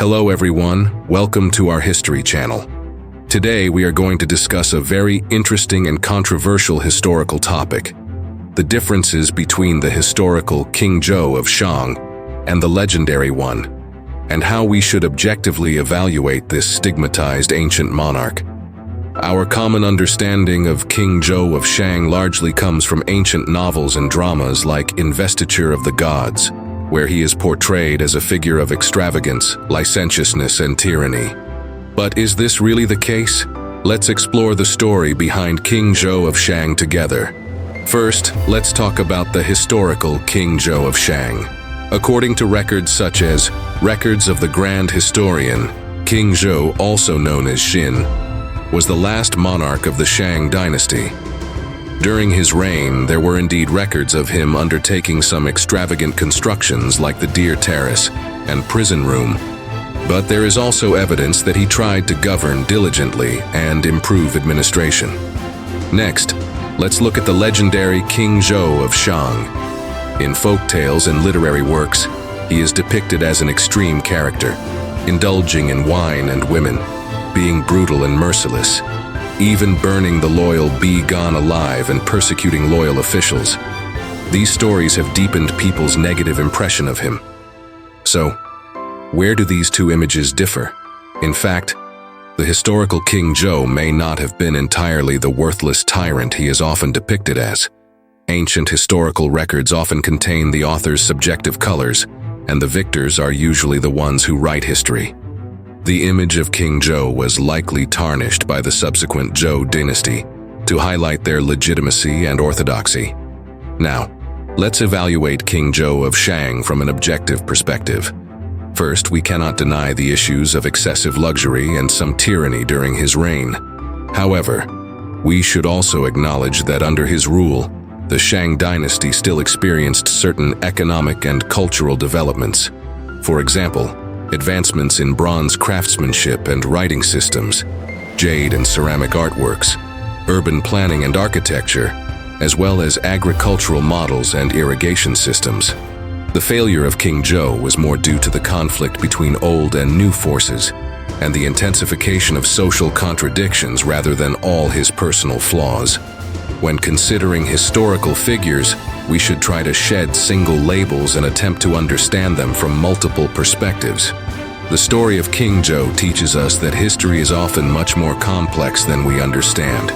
Hello everyone, welcome to our History channel. Today we are going to discuss a very interesting and controversial historical topic: the differences between the historical King Zhou of Shang and the legendary one, and how we should objectively evaluate this stigmatized ancient monarch. Our common understanding of King Zhou of Shang largely comes from ancient novels and dramas like Investiture of the Gods, where he is portrayed as a figure of extravagance, licentiousness, and tyranny. But is this really the case? Let's explore the story behind King Zhou of Shang together. First, let's talk about the historical King Zhou of Shang. According to records such as Records of the Grand Historian, King Zhou, also known as Xin, was the last monarch of the Shang Dynasty. During his reign, there were indeed records of him undertaking some extravagant constructions like the Deer Terrace and prison room. But there is also evidence that he tried to govern diligently and improve administration. Next, let's look at the legendary King Zhou of Shang. In folk tales and literary works, he is depicted as an extreme character, indulging in wine and women, being brutal and merciless, even burning the loyal Gone alive and persecuting loyal officials. These stories have deepened people's negative impression of him. So, where do these two images differ? In fact, the historical King Zhou may not have been entirely the worthless tyrant he is often depicted as. Ancient historical records often contain the author's subjective colors, and the victors are usually the ones who write history. The image of King Zhou was likely tarnished by the subsequent Zhou dynasty to highlight their legitimacy and orthodoxy. Now, let's evaluate King Zhou of Shang from an objective perspective. First, we cannot deny the issues of excessive luxury and some tyranny during his reign. However, we should also acknowledge that under his rule, the Shang dynasty still experienced certain economic and cultural developments. For example, advancements in bronze craftsmanship and writing systems, jade and ceramic artworks, urban planning and architecture, as well as agricultural models and irrigation systems. The failure of King Zhou was more due to the conflict between old and new forces, and the intensification of social contradictions rather than all his personal flaws. When considering historical figures, we should try to shed single labels and attempt to understand them from multiple perspectives. The story of King Zhou teaches us that history is often much more complex than we understand.